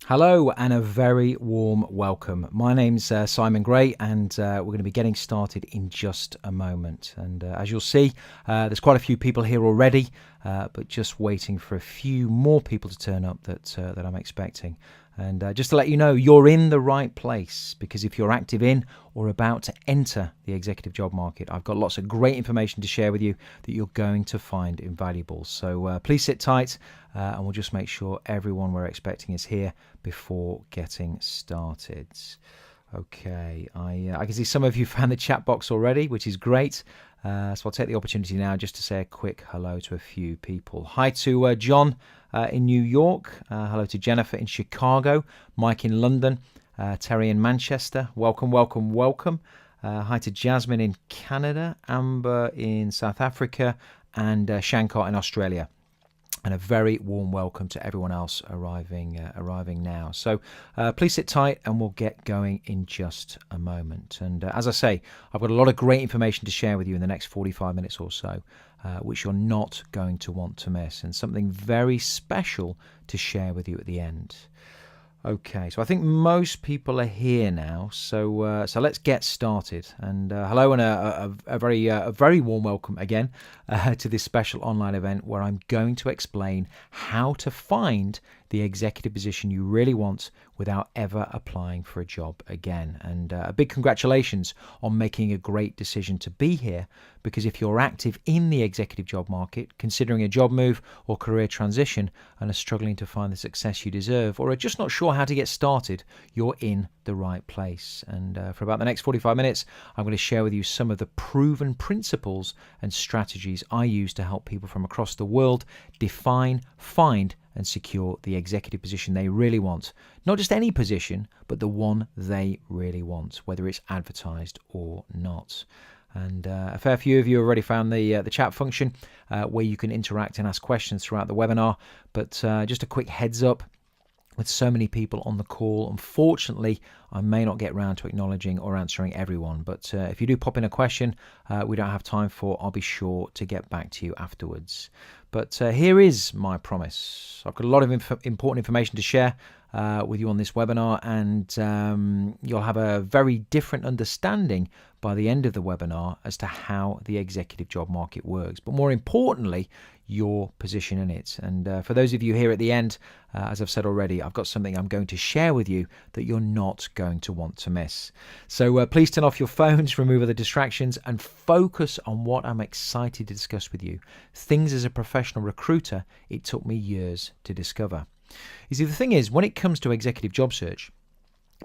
Hello and a very warm welcome. My name's Simon Gray and we're going to be getting started in just a moment. And as you'll see, there's quite a few people here already, but just waiting for a few more people to turn up that I'm expecting. And just to let you know, you're in the right place, because if you're active in or about to enter the executive job market, I've got lots of great information to share with you that you're going to find invaluable. So please sit tight and we'll just make sure everyone we're expecting is here before getting started. Okay, I can see some of you found the chat box already, which is great. So I'll take the opportunity now just to say a quick hello to a few people. Hi to John in New York. Hello to Jennifer in Chicago. Mike in London. Terry in Manchester. Welcome, welcome, welcome. Hi to Jasmine in Canada. Amber in South Africa. And Shankar in Australia. And a very warm welcome to everyone else arriving now. So please sit tight and we'll get going in just a moment. And as I say, I've got a lot of great information to share with you in the next 45 minutes or so, which you're not going to want to miss, and something very special to share with you at the end. Okay, so I think most people are here now, so let's get started. And hello, and a very warm welcome again to this special online event where I'm going to explain how to find the executive position you really want without ever applying for a job again. And a big congratulations on making a great decision to be here, because if you're active in the executive job market, considering a job move or career transition, and are struggling to find the success you deserve, or are just not sure how to get started, you're in the right place. And for about the next 45 minutes, I'm going to share with you some of the proven principles and strategies I use to help people from across the world define, find, and secure the executive position they really want. Not just any position, but the one they really want, whether it's advertised or not. And a fair few of you have already found the chat function where you can interact and ask questions throughout the webinar. But just a quick heads up, with so many people on the call, unfortunately, I may not get round to acknowledging or answering everyone. But if you do pop in a question we don't have time for, I'll be sure to get back to you afterwards. But here is my promise. I've got a lot of important information to share with you on this webinar, and you'll have a very different understanding by the end of the webinar as to how the executive job market works, but more importantly, your position in it. And for those of you here at the end, as I've said already, I've got something I'm going to share with you that you're not going to want to miss. So please turn off your phones, remove other distractions, and focus on what I'm excited to discuss with you. Things as a professional recruiter it took me years to discover. You see, the thing is, when it comes to executive job search,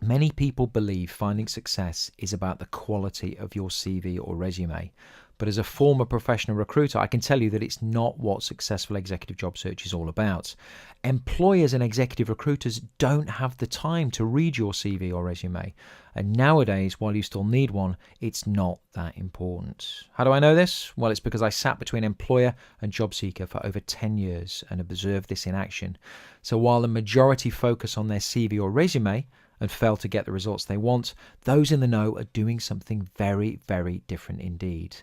many people believe finding success is about the quality of your CV or resume. But as a former professional recruiter, I can tell you that it's not what successful executive job search is all about. Employers and executive recruiters don't have the time to read your CV or resume. And nowadays, while you still need one, it's not that important. How do I know this? Well, it's because I sat between employer and job seeker for over 10 years and observed this in action. So while the majority focus on their CV or resume and fail to get the results they want, those in the know are doing something very, very different indeed.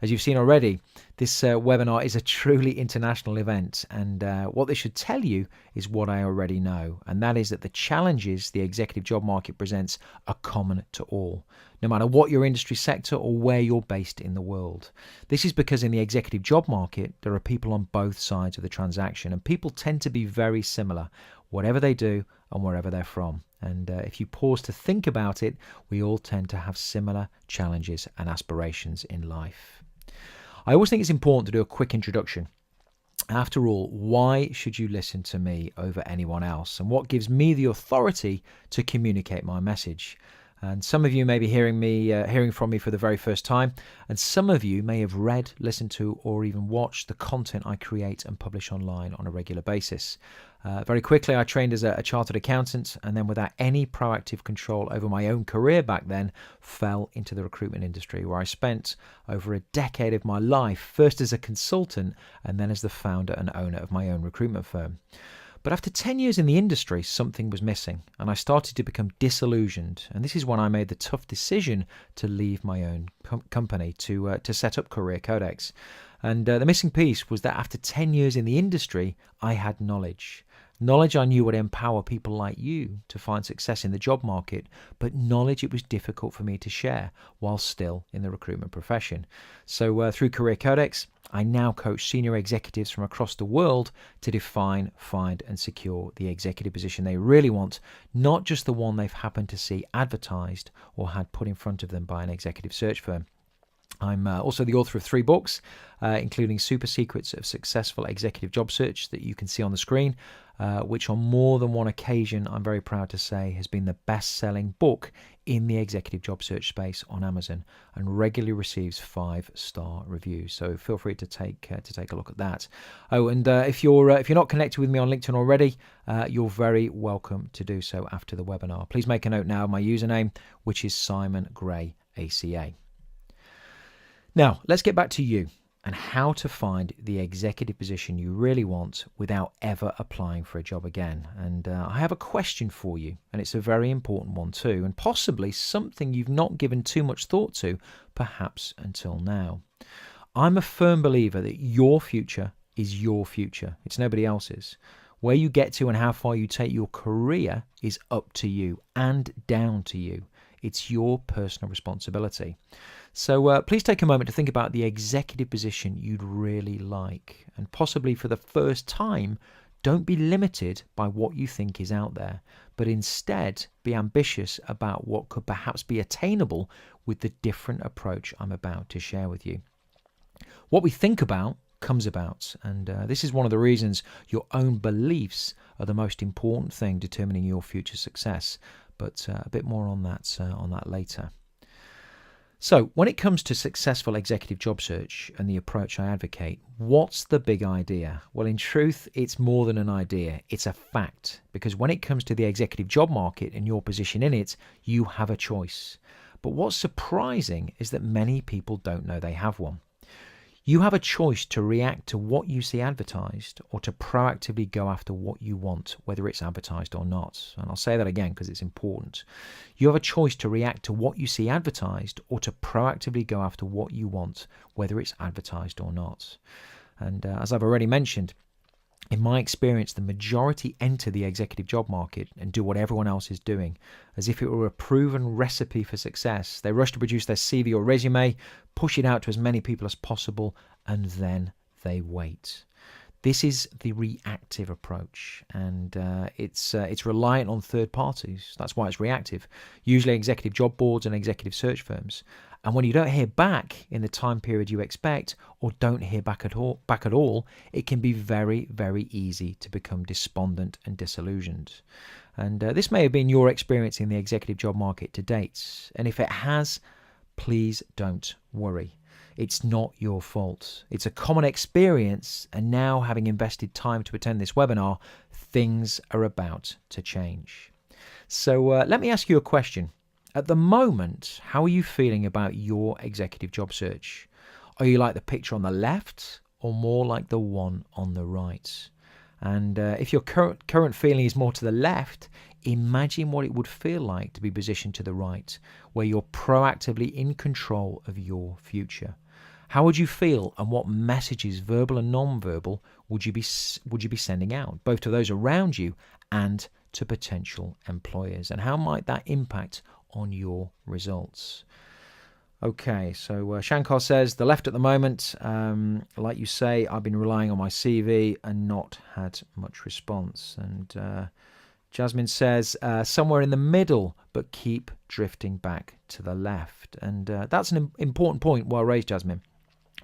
As you've seen already, this webinar is a truly international event, and what this should tell you is what I already know, and that is that the challenges the executive job market presents are common to all, no matter what your industry sector or where you're based in the world. This is because in the executive job market, there are people on both sides of the transaction, and people tend to be very similar, whatever they do and wherever they're from. And if you pause to think about it, we all tend to have similar challenges and aspirations in life. I always think it's important to do a quick introduction. After all, why should you listen to me over anyone else? And what gives me the authority to communicate my message? And some of you may be hearing from me for the very first time, and some of you may have read, listened to, or even watched the content I create and publish online on a regular basis. Very quickly, I trained as a chartered accountant, and then without any proactive control over my own career back then, fell into the recruitment industry, where I spent over a decade of my life, first as a consultant and then as the founder and owner of my own recruitment firm. But after 10 years in the industry, something was missing, and I started to become disillusioned. And this is when I made the tough decision to leave my own company to set up Career Codex. And the missing piece was that after 10 years in the industry, I had knowledge. Knowledge I knew would empower people like you to find success in the job market, but knowledge it was difficult for me to share while still in the recruitment profession. So through Career Codex, I now coach senior executives from across the world to define, find and secure the executive position they really want, not just the one they've happened to see advertised or had put in front of them by an executive search firm. I'm also the author of 3 books, including Super Secrets of Successful Executive Job Search that you can see on the screen, which on more than one occasion, I'm very proud to say, has been the best-selling book in the executive job search space on Amazon and regularly receives 5-star reviews. So feel free to take a look at that. Oh, and if you're not connected with me on LinkedIn already, you're very welcome to do so after the webinar. Please make a note now of my username, which is Simon Gray ACA. Now, let's get back to you and how to find the executive position you really want without ever applying for a job again. And I have a question for you, and it's a very important one too, and possibly something you've not given too much thought to, perhaps until now. I'm a firm believer that your future is your future. It's nobody else's. Where you get to and how far you take your career is up to you and down to you. It's your personal responsibility. So please take a moment to think about the executive position you'd really like. And possibly for the first time, don't be limited by what you think is out there, but instead be ambitious about what could perhaps be attainable with the different approach I'm about to share with you. What we think about comes about, and this is one of the reasons your own beliefs are the most important thing determining your future success. But a bit more on that later. So when it comes to successful executive job search and the approach I advocate, what's the big idea? Well, in truth, it's more than an idea. It's a fact. Because when it comes to the executive job market and your position in it, you have a choice. But what's surprising is that many people don't know they have one. You have a choice to react to what you see advertised or to proactively go after what you want, whether it's advertised or not. And I'll say that again because it's important. You have a choice to react to what you see advertised or to proactively go after what you want, whether it's advertised or not. And as I've already mentioned, in my experience, the majority enter the executive job market and do what everyone else is doing, as if it were a proven recipe for success. They rush to produce their CV or resume, push it out to as many people as possible, and then they wait. This is the reactive approach, and it's reliant on third parties. That's why it's reactive, usually executive job boards and executive search firms. And when you don't hear back in the time period you expect, or don't hear back at all, it can be very, very easy to become despondent and disillusioned. And this may have been your experience in the executive job market to date. And if it has, please don't worry. It's not your fault. It's a common experience, and now, having invested time to attend this webinar, things are about to change. So let me ask you a question. At the moment, how are you feeling about your executive job search? Are you like the picture on the left or more like the one on the right? And if your current feeling is more to the left, imagine what it would feel like to be positioned to the right, where you're proactively in control of your future. How would you feel, and what messages, verbal and non-verbal, would you be sending out, both to those around you and to potential employers? And how might that impact on your results? Okay, so Shankar says, the left at the moment, like you say, I've been relying on my CV and not had much response. And Jasmine says, somewhere in the middle, but keep drifting back to the left. And that's an important point, well raised, Jasmine,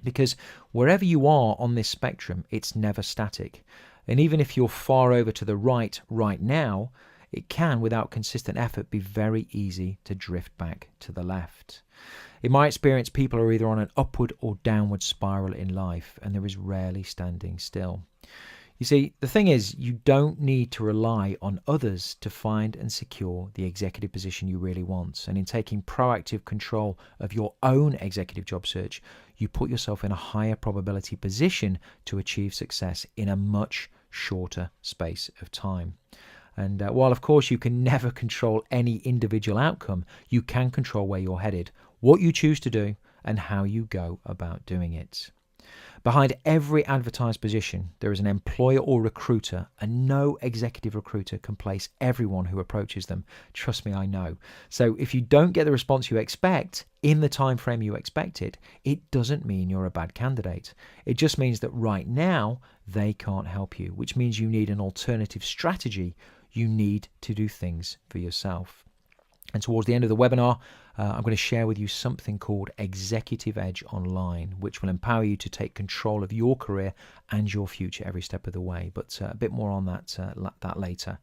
because wherever you are on this spectrum, it's never static. And even if you're far over to the right now, it can, without consistent effort, be very easy to drift back to the left. In my experience, people are either on an upward or downward spiral in life, and there is rarely standing still. You see, the thing is, you don't need to rely on others to find and secure the executive position you really want. And in taking proactive control of your own executive job search, you put yourself in a higher probability position to achieve success in a much shorter space of time. And while, of course, you can never control any individual outcome, you can control where you're headed, what you choose to do, and how you go about doing it. Behind every advertised position, there is an employer or recruiter, and no executive recruiter can place everyone who approaches them. Trust me, I know. So if you don't get the response you expect in the time frame you expected, it doesn't mean you're a bad candidate. It just means that right now they can't help you, which means you need an alternative strategy. You need to do things for yourself. And towards the end of the webinar, I'm going to share with you something called Executive Edge Online, which will empower you to take control of your career and your future every step of the way. But a bit more on that later.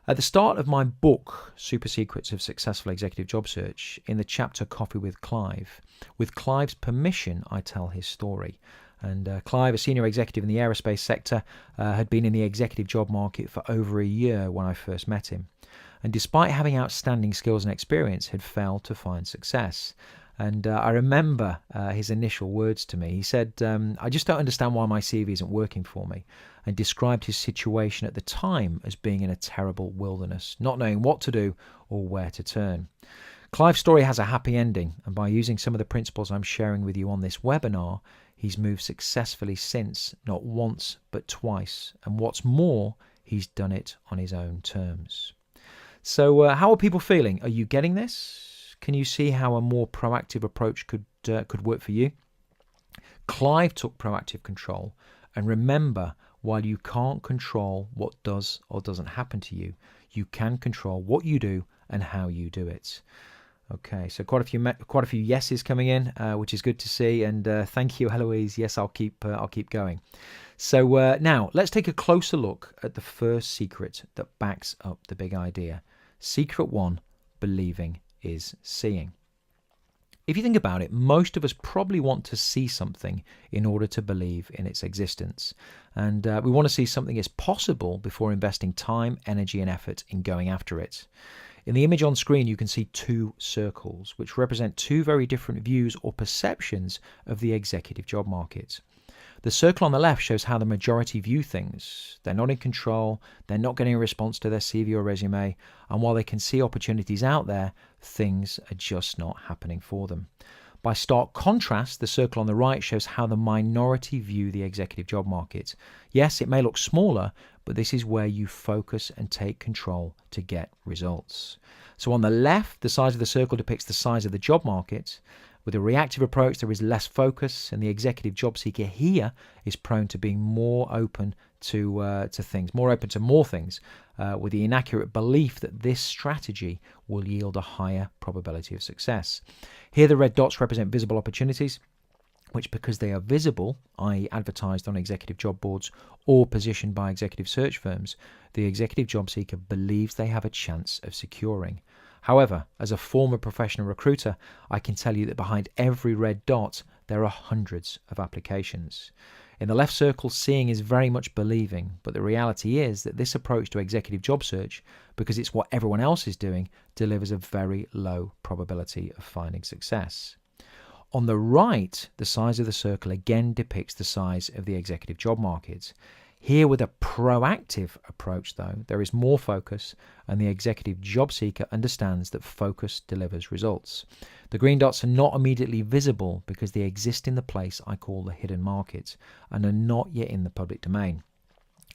At the start of my book, Super Secrets of Successful Executive Job Search, in the chapter Coffee with Clive, with Clive's permission, I tell his story. And Clive, a senior executive in the aerospace sector, had been in the executive job market for over a year when I first met him. And despite having outstanding skills and experience, had failed to find success. And I remember his initial words to me. He said, I just don't understand why my CV isn't working for me, and described his situation at the time as being in a terrible wilderness, not knowing what to do or where to turn. Clive's story has a happy ending, and by using some of the principles I'm sharing with you on this webinar, he's moved successfully since, not once, but twice. And what's more, he's done it on his own terms. So how are people feeling? Are you getting this? Can you see how a more proactive approach could work for you? Clive took proactive control. And remember, while you can't control what does or doesn't happen to you, you can control what you do and how you do it. Okay, so quite a few yeses coming in, which is good to see. And thank you, Eloise. Yes, I'll keep going. So now let's take a closer look at the first secret that backs up the big idea. Secret 1, believing is seeing. If you think about it, most of us probably want to see something in order to believe in its existence. And we want to see something is possible before investing time, energy, and effort in going after it. In the image on screen, you can see 2 circles, which represent 2 very different views or perceptions of the executive job market. The circle on the left shows how the majority view things. They're not in control, they're not getting a response to their CV or resume, and while they can see opportunities out there, things are just not happening for them. By stark contrast, the circle on the right shows how the minority view the executive job market. Yes, it may look smaller, but this is where you focus and take control to get results. So on the left, the size of the circle depicts the size of the job market. With a reactive approach, there is less focus, and the executive job seeker here is prone to being more open to things, more open to more things, with the inaccurate belief that this strategy will yield a higher probability of success. Here, the red dots represent visible opportunities, which, because they are visible, i.e. advertised on executive job boards or positioned by executive search firms, the executive job seeker believes they have a chance of securing. However, as a former professional recruiter, I can tell you that behind every red dot, there are hundreds of applications. In the left circle, seeing is very much believing, but the reality is that this approach to executive job search, because it's what everyone else is doing, delivers a very low probability of finding success. On the right, the size of the circle again depicts the size of the executive job market. Here, with a proactive approach, though, there is more focus, and the executive job seeker understands that focus delivers results. The green dots are not immediately visible because they exist in the place I call the hidden market and are not yet in the public domain.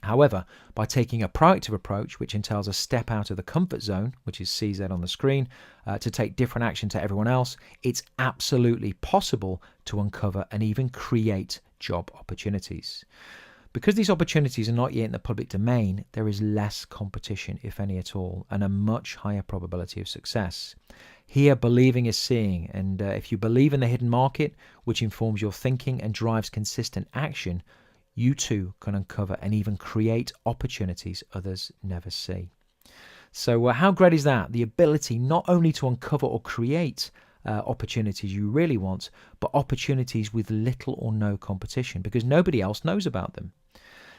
However, by taking a proactive approach, which entails a step out of the comfort zone, which is CZ on the screen, to take different action to everyone else, it's absolutely possible to uncover and even create job opportunities. Because these opportunities are not yet in the public domain, there is less competition, if any at all, and a much higher probability of success. Here, believing is seeing, and if you believe in the hidden market, which informs your thinking and drives consistent action, you too can uncover and even create opportunities others never see. So how great is that? The ability not only to uncover or create opportunities you really want, but opportunities with little or no competition because nobody else knows about them.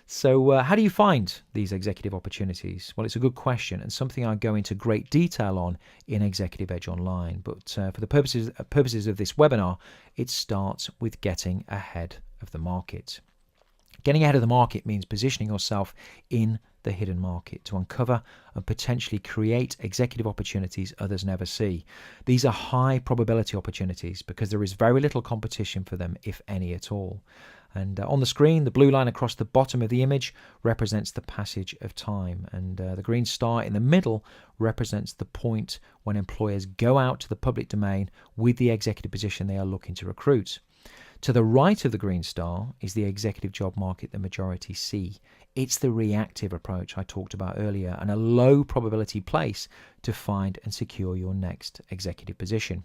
So how do you find these executive opportunities? Well, it's a good question and something I go into great detail on in Executive Edge Online. But for the purposes of this webinar, it starts with getting ahead of the market. Getting ahead of the market means positioning yourself in the hidden market to uncover and potentially create executive opportunities others never see. These are high probability opportunities because there is very little competition for them, if any at all. And on the screen, the blue line across the bottom of the image represents the passage of time, and the green star in the middle represents the point when employers go out to the public domain with the executive position they are looking to recruit. To the right of the green star is the executive job market the majority see. It's the reactive approach I talked about earlier, and a low probability place to find and secure your next executive position.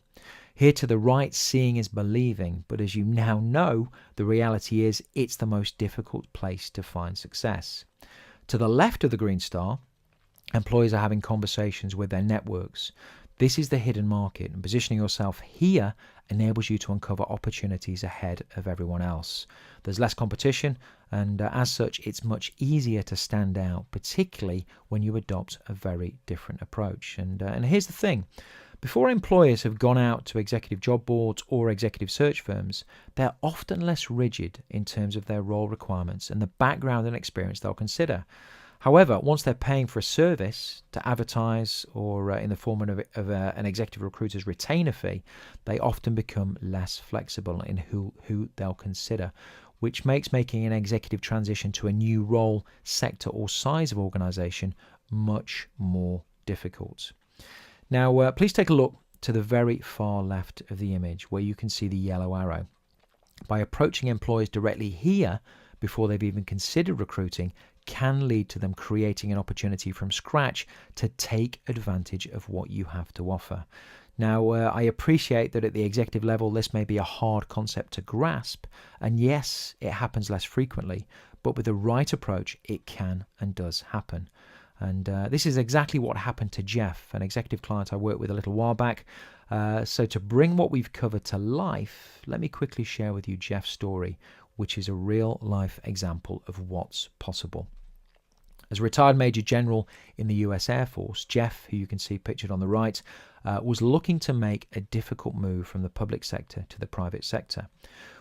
Here to the right, seeing is believing, but as you now know, the reality is it's the most difficult place to find success. To the left of the green star, employers are having conversations with their networks. This is the hidden market, and positioning yourself here enables you to uncover opportunities ahead of everyone else. There's less competition, and as such, it's much easier to stand out, particularly when you adopt a very different approach. And here's the thing. Before employers have gone out to executive job boards or executive search firms, they're often less rigid in terms of their role requirements and the background and experience they'll consider. However, once they're paying for a service to advertise or in the form of an executive recruiter's retainer fee, they often become less flexible in who they'll consider, which makes making an executive transition to a new role, sector or size of organisation much more difficult. Now, please take a look to the very far left of the image where you can see the yellow arrow. By approaching employers directly here before they've even considered recruiting can lead to them creating an opportunity from scratch to take advantage of what you have to offer. Now, I appreciate that at the executive level, this may be a hard concept to grasp, and yes, it happens less frequently, but with the right approach, it can and does happen. And this is exactly what happened to Jeff, an executive client I worked with a little while back. So to bring what we've covered to life, let me quickly share with you Jeff's story, which is a real-life example of what's possible. As a retired Major General in the US Air Force, Jeff, who you can see pictured on the right, was looking to make a difficult move from the public sector to the private sector.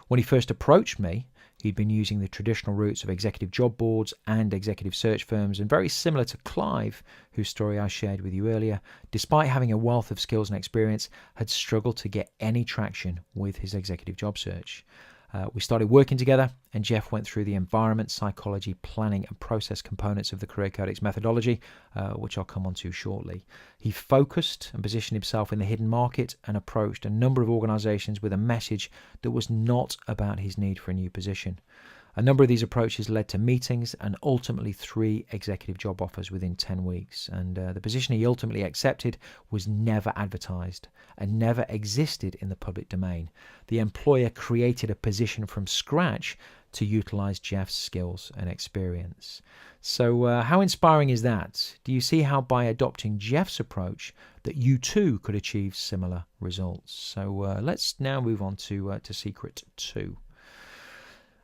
When he first approached me, he'd been using the traditional routes of executive job boards and executive search firms, and very similar to Clive, whose story I shared with you earlier, despite having a wealth of skills and experience, had struggled to get any traction with his executive job search. We started working together, and Jeff went through the environment, psychology, planning, and process components of the Career Codex methodology, which I'll come on to shortly. He focused and positioned himself in the hidden market and approached a number of organizations with a message that was not about his need for a new position. A number of these approaches led to meetings and ultimately 3 executive job offers within 10 weeks. And the position he ultimately accepted was never advertised and never existed in the public domain. The employer created a position from scratch to utilize Jeff's skills and experience. So how inspiring is that? Do you see how by adopting Jeff's approach that you too could achieve similar results? So let's now move on to secret 2.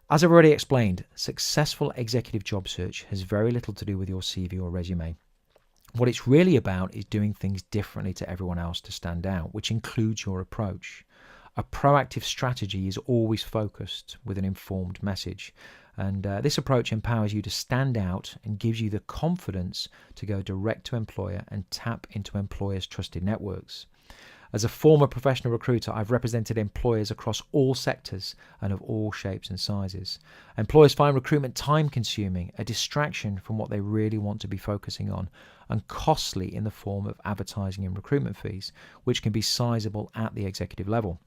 As I've already explained, successful executive job search has very little to do with your CV or resume. What it's really about is doing things differently to everyone else to stand out, which includes your approach. A proactive strategy is always focused with an informed message. And this approach empowers you to stand out and gives you the confidence to go direct to employer and tap into employers' trusted networks. As a former professional recruiter, I've represented employers across all sectors and of all shapes and sizes. Employers find recruitment time-consuming, a distraction from what they really want to be focusing on, and costly in the form of advertising and recruitment fees, which can be sizable at the executive level.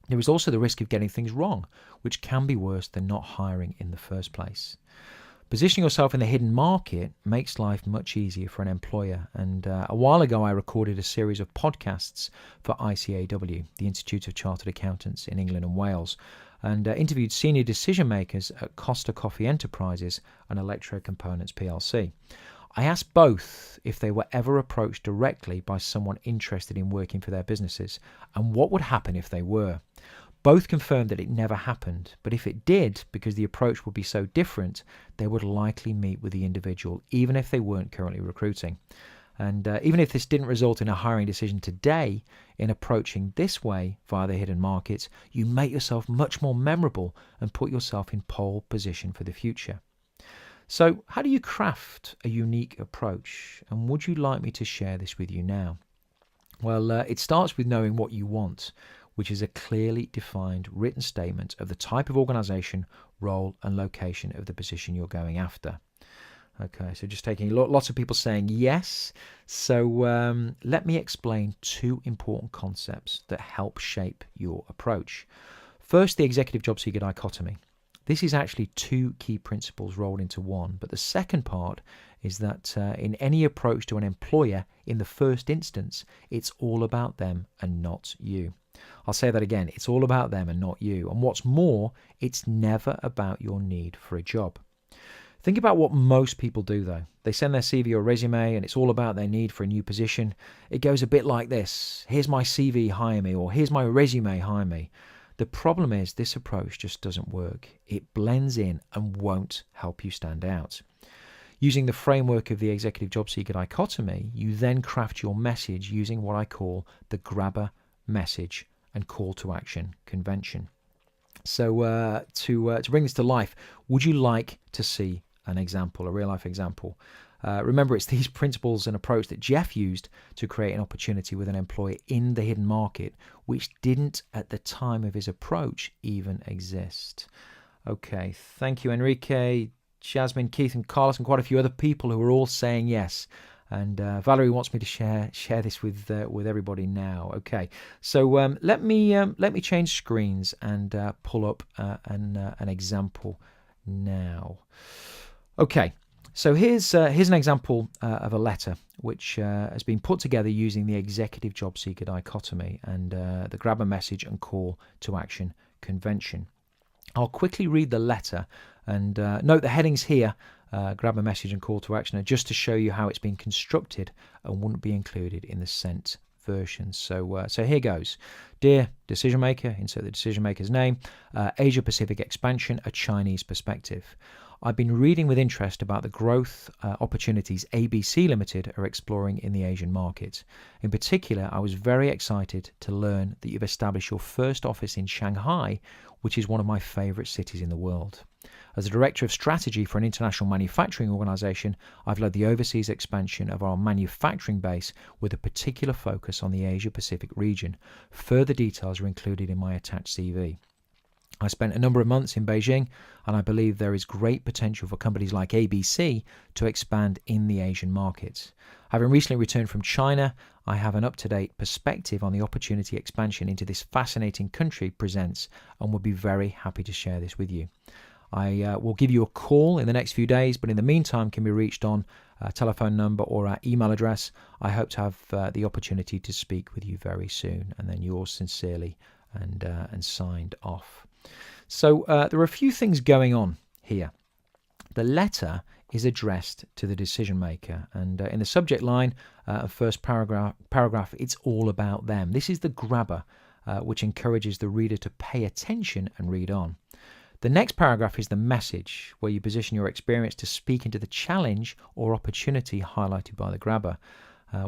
There is also the risk of getting things wrong, which can be worse than not hiring in the first place. Positioning yourself in the hidden market makes life much easier for an employer. And a while ago, I recorded a series of podcasts for ICAW, the Institute of Chartered Accountants in England and Wales, and interviewed senior decision makers at Costa Coffee Enterprises and Electro Components PLC. I asked both if they were ever approached directly by someone interested in working for their businesses and what would happen if they were. Both confirmed that it never happened, but if it did, because the approach would be so different, they would likely meet with the individual, even if they weren't currently recruiting. And even if this didn't result in a hiring decision today, in approaching this way via the hidden market, you make yourself much more memorable and put yourself in pole position for the future. So how do you craft a unique approach? And would you like me to share this with you now? Well, it starts with knowing what you want. which is a clearly defined written statement of the type of organization, role, and location of the position you're going after. Okay, so just taking lots of people saying yes. So let me explain two important concepts that help shape your approach. First, the executive job seeker dichotomy. This is actually two key principles rolled into one, but the second part is that in any approach to an employer, in the first instance, it's all about them and not you. I'll say that again, it's all about them and not you. And what's more, it's never about your need for a job. Think about what most people do, though. They send their CV or resume, and it's all about their need for a new position. It goes a bit like this: here's my CV, hire me, or here's my resume, hire me. The problem is this approach just doesn't work. It blends in and won't help you stand out. Using the framework of the executive job seeker dichotomy, you then craft your message using what I call the grabber, message, and call to action convention. So to bring this to life, would you like to see an example, a real-life example? Remember, it's these principles and approach that Jeff used to create an opportunity with an employer in the hidden market, which didn't, at the time of his approach, even exist. Okay, thank you, Enrique, Jasmine, Keith, and Carlos, and quite a few other people who are all saying yes. And Valerie wants me to share this with everybody now. Okay, so let me change screens and pull up an example now. Okay, so here's an example of a letter which has been put together using the executive job seeker dichotomy and the grabber message and call to action convention. I'll quickly read the letter and note the headings here, grabber message and call to action, are just to show you how it's been constructed and wouldn't be included in the sent version. So here goes. Dear decision maker, insert the decision maker's name, Asia Pacific expansion, a Chinese perspective. I've been reading with interest about the growth opportunities ABC Limited are exploring in the Asian market. In particular, I was very excited to learn that you've established your first office in Shanghai, which is one of my favorite cities in the world. As a director of strategy for an international manufacturing organization, I've led the overseas expansion of our manufacturing base with a particular focus on the Asia Pacific region. Further details are included in my attached CV. I spent a number of months in Beijing, and I believe there is great potential for companies like ABC to expand in the Asian markets. Having recently returned from China, I have an up-to-date perspective on the opportunity expansion into this fascinating country presents and would be very happy to share this with you. I will give you a call in the next few days, but in the meantime can be reached on a telephone number or our email address. I hope to have the opportunity to speak with you very soon. And then yours sincerely, and signed off. So there are a few things going on here. The letter is addressed to the decision maker, and in the subject line of first paragraph, it's all about them. This is the grabber, which encourages the reader to pay attention and read on. The next paragraph is the message, where you position your experience to speak into the challenge or opportunity highlighted by the grabber.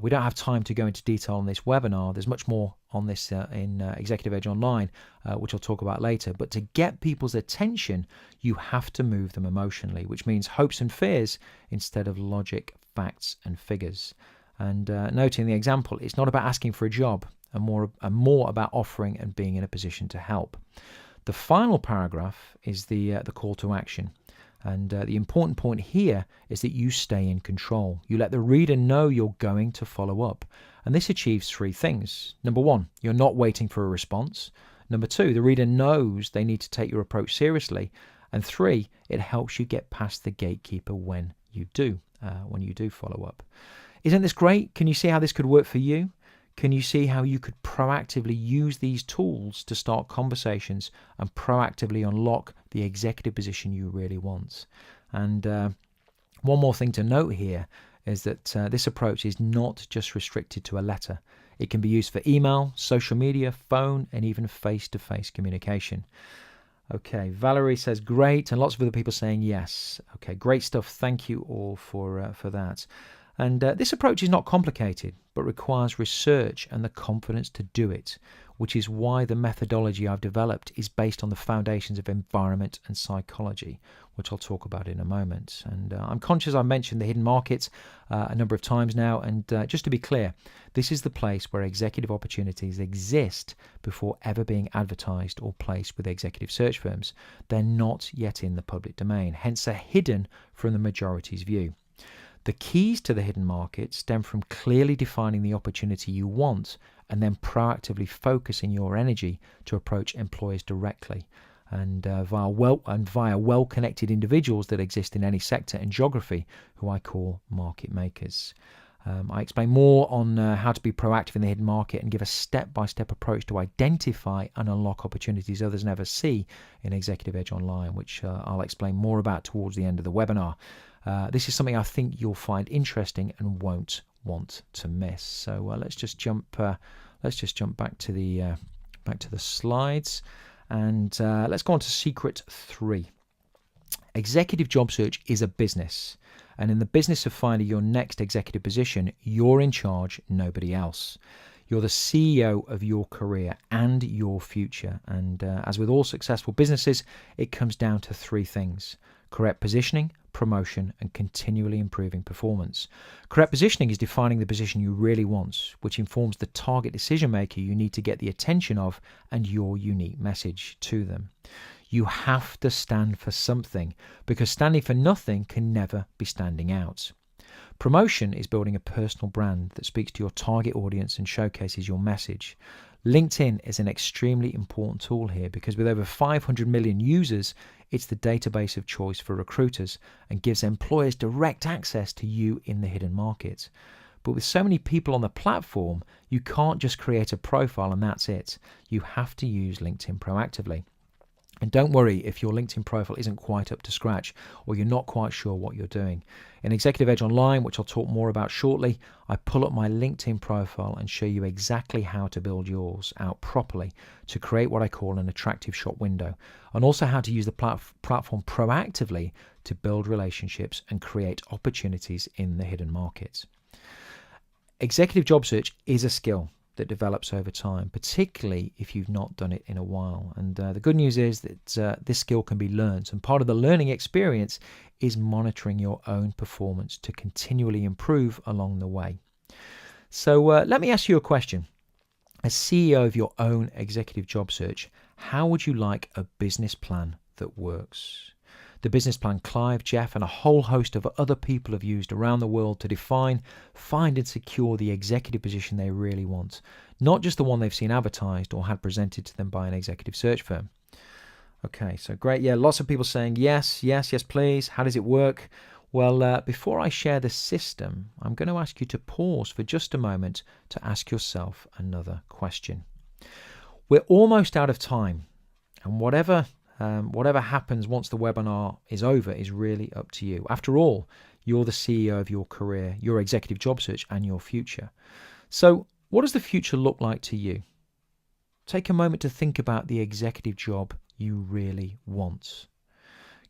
We don't have time to go into detail on this webinar. There's much more on this in Executive Edge Online, which I'll talk about later. But to get people's attention, you have to move them emotionally, which means hopes and fears instead of logic, facts, and figures. And noting the example, it's not about asking for a job, and more about offering and being in a position to help. The final paragraph is the call to action. And the important point here is that you stay in control. You let the reader know you're going to follow up. And this achieves three things. Number one, you're not waiting for a response. Number two, the reader knows they need to take your approach seriously. And three, it helps you get past the gatekeeper when you do follow up. Isn't this great? Can you see how this could work for you? Can you see how you could proactively use these tools to start conversations and proactively unlock the executive position you really want? And one more thing to note here is that this approach is not just restricted to a letter. It can be used for email, social media, phone, and even face-to-face communication. Okay, Valerie says great, and lots of other people saying yes. Okay, great stuff. Thank you all for that. And this approach is not complicated, but requires research and the confidence to do it. which is why the methodology I've developed is based on the foundations of environment and psychology, which I'll talk about in a moment. And I'm conscious I've mentioned the hidden market a number of times now, and just to be clear, this is the place where executive opportunities exist before ever being advertised or placed with executive search firms. They're not yet in the public domain, hence they're hidden from the majority's view. The keys to the hidden market stem from clearly defining the opportunity you want and then proactively focusing your energy to approach employers directly and via well-connected individuals that exist in any sector and geography, who I call market makers. I explain more on how to be proactive in the hidden market and give a step-by-step approach to identify and unlock opportunities others never see in Executive Edge Online, which I'll explain more about towards the end of the webinar. This is something I think you'll find interesting and won't want to miss. So let's just jump back to the slides, and let's go on to secret 3. Executive job search is a business, and in the business of finding your next executive position, you're in charge, nobody else. You're the CEO of your career and your future. And as with all successful businesses, it comes down to 3 things: correct positioning, promotion, and continually improving performance. Correct positioning is defining the position you really want, which informs the target decision maker you need to get the attention of and your unique message to them. You have to stand for something, because standing for nothing can never be standing out. Promotion is building a personal brand that speaks to your target audience and showcases your message. LinkedIn is an extremely important tool here because with over 500 million users, it's the database of choice for recruiters and gives employers direct access to you in the hidden market. But with so many people on the platform, you can't just create a profile and that's it. You have to use LinkedIn proactively. And don't worry if your LinkedIn profile isn't quite up to scratch or you're not quite sure what you're doing. In Executive Edge Online, which I'll talk more about shortly, I pull up my LinkedIn profile and show you exactly how to build yours out properly to create what I call an attractive shop window, and also how to use the platform proactively to build relationships and create opportunities in the hidden markets. Executive job search is a skill that develops over time, particularly if you've not done it in a while. And the good news is that this skill can be learned, and part of the learning experience is monitoring your own performance to continually improve along the way. So let me ask you a question. As CEO of your own executive job search, how would you like a business plan that works? The business plan Clive, Jeff, and a whole host of other people have used around the world to define, find, and secure the executive position they really want, not just the one they've seen advertised or had presented to them by an executive search firm. Okay, so great. Yeah, lots of people saying yes, yes, yes, please. How does it work? Well, before I share the system, I'm going to ask you to pause for just a moment to ask yourself another question. We're almost out of time, and whatever happens once the webinar is over is really up to you. After all, you're the CEO of your career, your executive job search, and your future. So what does the future look like to you? Take a moment to think about the executive job you really want.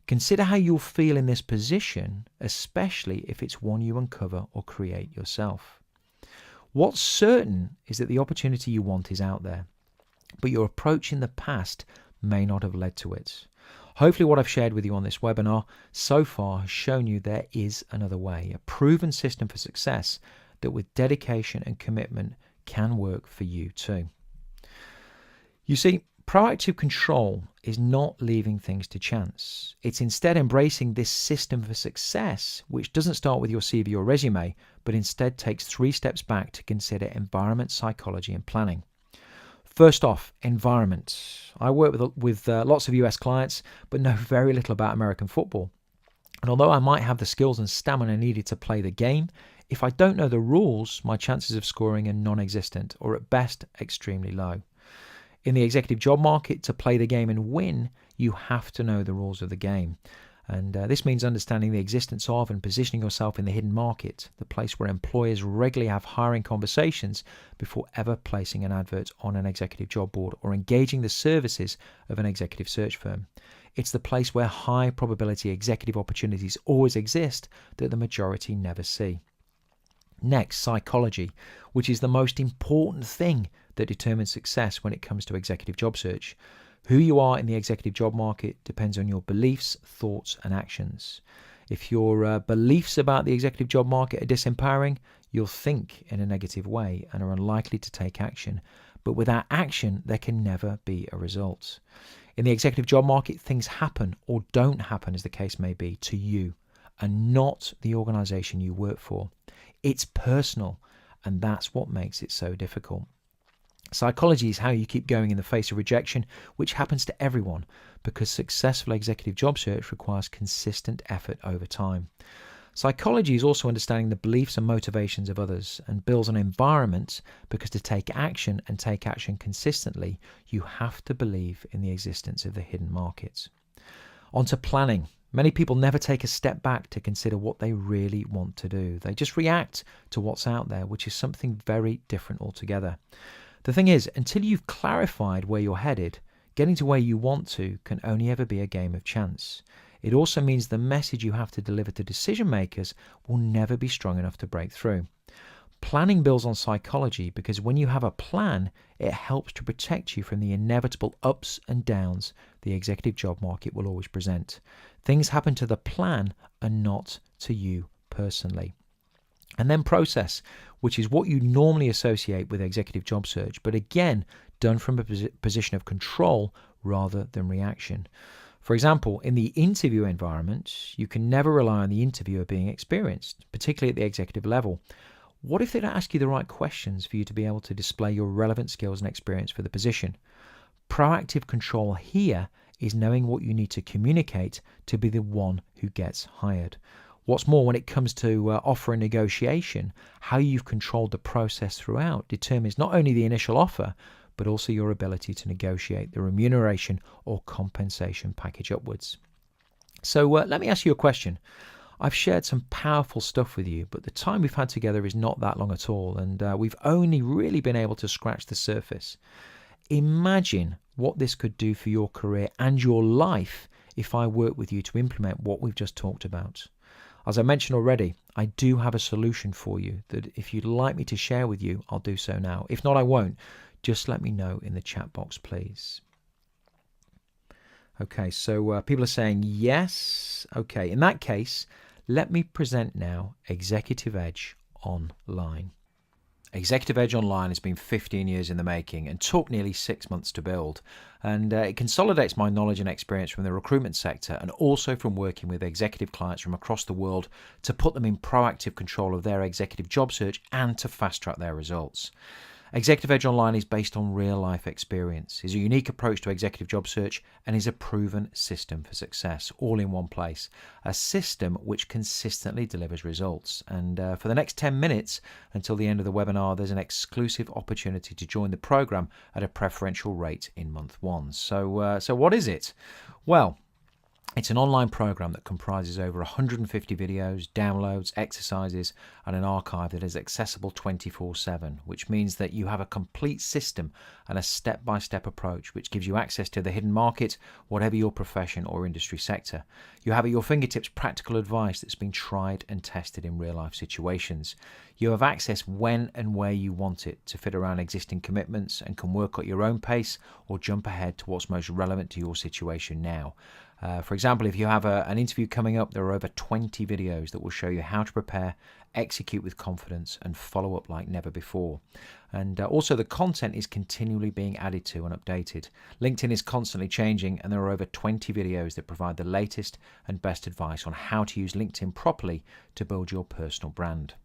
Consider how you'll feel in this position, especially if it's one you uncover or create yourself. What's certain is that the opportunity you want is out there, but your approach in the past may not have led to it. Hopefully what I've shared with you on this webinar so far has shown you there is another way, a proven system for success that with dedication and commitment can work for you too. You see, proactive control is not leaving things to chance. It's instead embracing this system for success, which doesn't start with your CV or resume, but instead takes 3 steps back to consider environment, psychology, and planning. First off, environment. I work with lots of US clients, but know very little about American football. And although I might have the skills and stamina needed to play the game, if I don't know the rules, my chances of scoring are non-existent, or at best, extremely low. In the executive job market, to play the game and win, you have to know the rules of the game. And this means understanding the existence of and positioning yourself in the hidden market, the place where employers regularly have hiring conversations before ever placing an advert on an executive job board or engaging the services of an executive search firm. It's the place where high probability executive opportunities always exist that the majority never see. Next, psychology, which is the most important thing that determines success when it comes to executive job search. Who you are in the executive job market depends on your beliefs, thoughts, and actions. If your beliefs about the executive job market are disempowering, you'll think in a negative way and are unlikely to take action. But without action, there can never be a result. In the executive job market, things happen or don't happen, as the case may be, to you and not the organization you work for. It's personal, and that's what makes it so difficult. Psychology is how you keep going in the face of rejection, which happens to everyone, because successful executive job search requires consistent effort over time. Psychology is also understanding the beliefs and motivations of others and builds an environment, because to take action and take action consistently, you have to believe in the existence of the hidden markets. On to planning. Many people never take a step back to consider what they really want to do. They just react to what's out there, which is something very different altogether. The thing is, until you've clarified where you're headed, getting to where you want to can only ever be a game of chance. It also means the message you have to deliver to decision makers will never be strong enough to break through. Planning builds on psychology because when you have a plan, it helps to protect you from the inevitable ups and downs the executive job market will always present. Things happen to the plan and not to you personally. And then process, which is what you normally associate with executive job search, but again, done from a position of control rather than reaction. For example, in the interview environment, you can never rely on the interviewer being experienced, particularly at the executive level. What if they don't ask you the right questions for you to be able to display your relevant skills and experience for the position? Proactive control here is knowing what you need to communicate to be the one who gets hired. What's more, when it comes to offer and negotiation, how you've controlled the process throughout determines not only the initial offer, but also your ability to negotiate the remuneration or compensation package upwards. So let me ask you a question. I've shared some powerful stuff with you, but the time we've had together is not that long at all, and we've only really been able to scratch the surface. Imagine what this could do for your career and your life if I work with you to implement what we've just talked about. As I mentioned already, I do have a solution for you that if you'd like me to share with you, I'll do so now. If not, I won't. Just let me know in the chat box, please. Okay, so people are saying yes. Okay, in that case, let me present now Executive Edge Online. Executive Edge Online has been 15 years in the making and took nearly 6 months to build. And it consolidates my knowledge and experience from the recruitment sector and also from working with executive clients from across the world to put them in proactive control of their executive job search and to fast track their results. Executive Edge Online is based on real-life experience, is a unique approach to executive job search, and is a proven system for success, all in one place. A system which consistently delivers results. And for the next 10 minutes, until the end of the webinar, there's an exclusive opportunity to join the program at a preferential rate in month 1. So what is it? Well, it's an online program that comprises over 150 videos, downloads, exercises, and an archive that is accessible 24/7, which means that you have a complete system and a step-by-step approach which gives you access to the hidden market, whatever your profession or industry sector. You have at your fingertips practical advice that's been tried and tested in real-life situations. You have access when and where you want it to fit around existing commitments and can work at your own pace or jump ahead to what's most relevant to your situation now. For example, if you have an interview coming up, there are over 20 videos that will show you how to prepare, execute with confidence, and follow up like never before. And also the content is continually being added to and updated. LinkedIn is constantly changing, and there are over 20 videos that provide the latest and best advice on how to use LinkedIn properly to build your personal brand.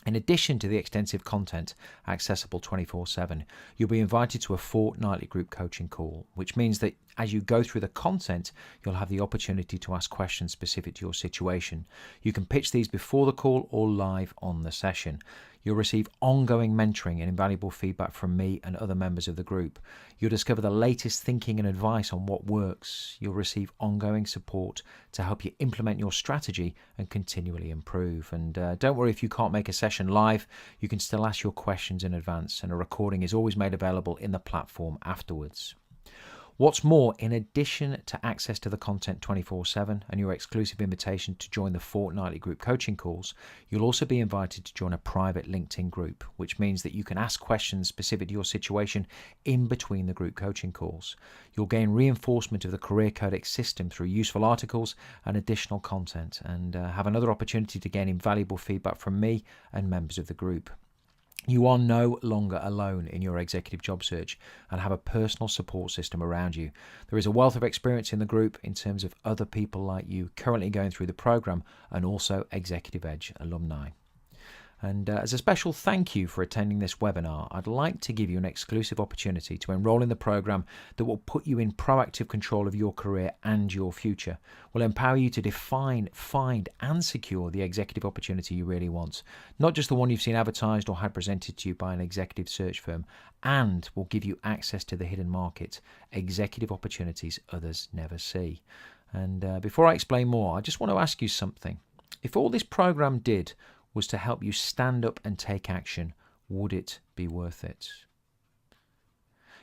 In addition to the extensive content accessible 24/7, you'll be invited to a fortnightly group coaching call, which means that as you go through the content, you'll have the opportunity to ask questions specific to your situation. You can pitch these before the call or live on the session. You'll receive ongoing mentoring and invaluable feedback from me and other members of the group. You'll discover the latest thinking and advice on what works. You'll receive ongoing support to help you implement your strategy and continually improve. And don't worry if you can't make a session live, you can still ask your questions in advance, and a recording is always made available in the platform afterwards. What's more, in addition to access to the content 24/7 and your exclusive invitation to join the fortnightly group coaching calls, you'll also be invited to join a private LinkedIn group, which means that you can ask questions specific to your situation in between the group coaching calls. You'll gain reinforcement of the Career Codex system through useful articles and additional content, and have another opportunity to gain invaluable feedback from me and members of the group. You are no longer alone in your executive job search and have a personal support system around you. There is a wealth of experience in the group in terms of other people like you currently going through the program and also Executive Edge alumni. And as a special thank you for attending this webinar, I'd like to give you an exclusive opportunity to enroll in the program that will put you in proactive control of your career and your future. Will empower you to define, find and secure the executive opportunity you really want. Not just the one you've seen advertised or had presented to you by an executive search firm, and will give you access to the hidden market, executive opportunities others never see. And before I explain more, I just want to ask you something. If all this program did was to help you stand up and take action, would it be worth it?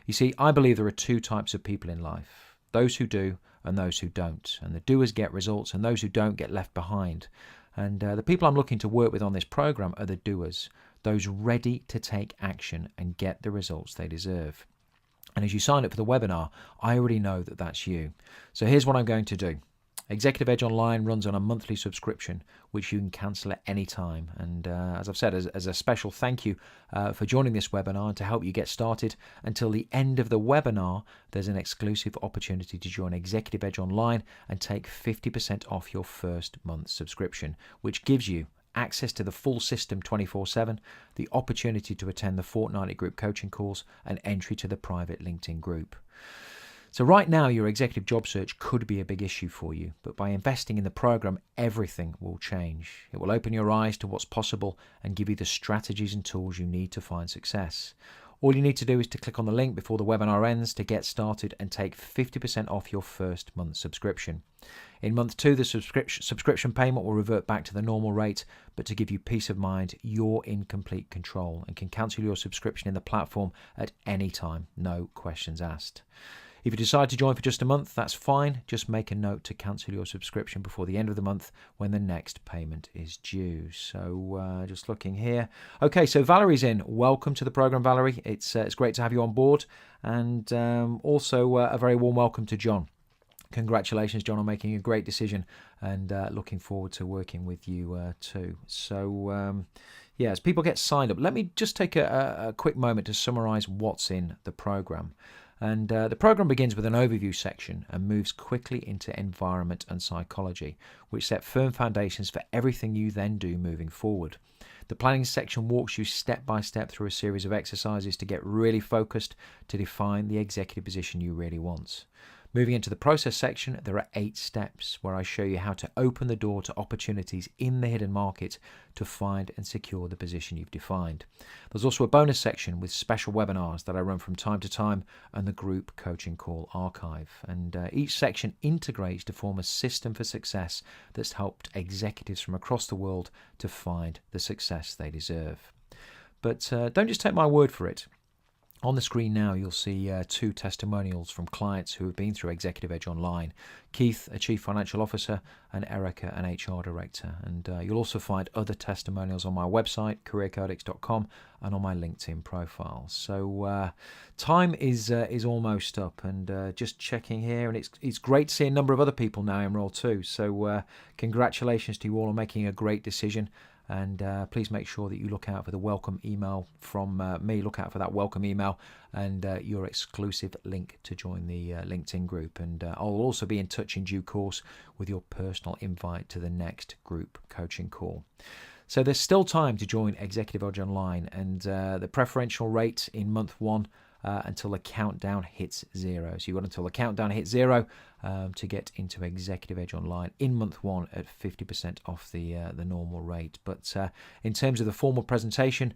You see, I believe there are two types of people in life, those who do and those who don't. And the doers get results and those who don't get left behind. And the people I'm looking to work with on this program are the doers, those ready to take action and get the results they deserve. And as you sign up for the webinar, I already know that that's you. So here's what I'm going to do. Executive Edge Online runs on a monthly subscription, which you can cancel at any time. And as I've said, as a special thank you for joining this webinar and to help you get started, until the end of the webinar, there's an exclusive opportunity to join Executive Edge Online and take 50% off your first month's subscription, which gives you access to the full system 24/7, the opportunity to attend the fortnightly group coaching calls, and entry to the private LinkedIn group. So right now, your executive job search could be a big issue for you, but by investing in the program, everything will change. It will open your eyes to what's possible and give you the strategies and tools you need to find success. All you need to do is to click on the link before the webinar ends to get started and take 50% off your first month's subscription. In month 2, the subscription payment will revert back to the normal rate, but to give you peace of mind, you're in complete control and can cancel your subscription in the platform at any time, no questions asked. If you decide to join for just a month, that's fine. Just make a note to cancel your subscription before the end of the month when the next payment is due. So just looking here. Okay, so Valerie's in. Welcome to the program, Valerie. It's great to have you on board. And also a very warm welcome to John. Congratulations, John, on making a great decision, and looking forward to working with you too. So yeah, as people get signed up, let me just take a quick moment to summarize what's in the program. And the program begins with an overview section and moves quickly into environment and psychology, which set firm foundations for everything you then do moving forward. The planning section walks you step by step through a series of exercises to get really focused to define the executive position you really want. Moving into the process section, there are 8 steps where I show you how to open the door to opportunities in the hidden market to find and secure the position you've defined. There's also a bonus section with special webinars that I run from time to time and the group coaching call archive. And each section integrates to form a system for success that's helped executives from across the world to find the success they deserve. But don't just take my word for it. On the screen now, you'll see 2 testimonials from clients who have been through Executive Edge Online. Keith, a Chief Financial Officer, and Erica, an HR Director. And you'll also find other testimonials on my website, careercodex.com, and on my LinkedIn profile. So time is almost up, and just checking here, and it's great to see a number of other people now enrolled too. So congratulations to you all on making a great decision. And please make sure that you look out for the welcome email from me. Look out for that welcome email and your exclusive link to join the LinkedIn group. And I'll also be in touch in due course with your personal invite to the next group coaching call. So there's still time to join Executive Edge Online, and the preferential rate in month 1 until the countdown hits 0. So you've got until the countdown hits 0 to get into Executive Edge Online in month 1 at 50% off the normal rate. But in terms of the formal presentation,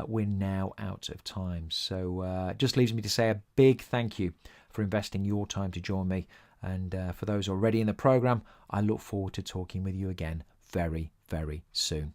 we're now out of time. So it just leaves me to say a big thank you for investing your time to join me. And for those already in the program, I look forward to talking with you again very, very soon.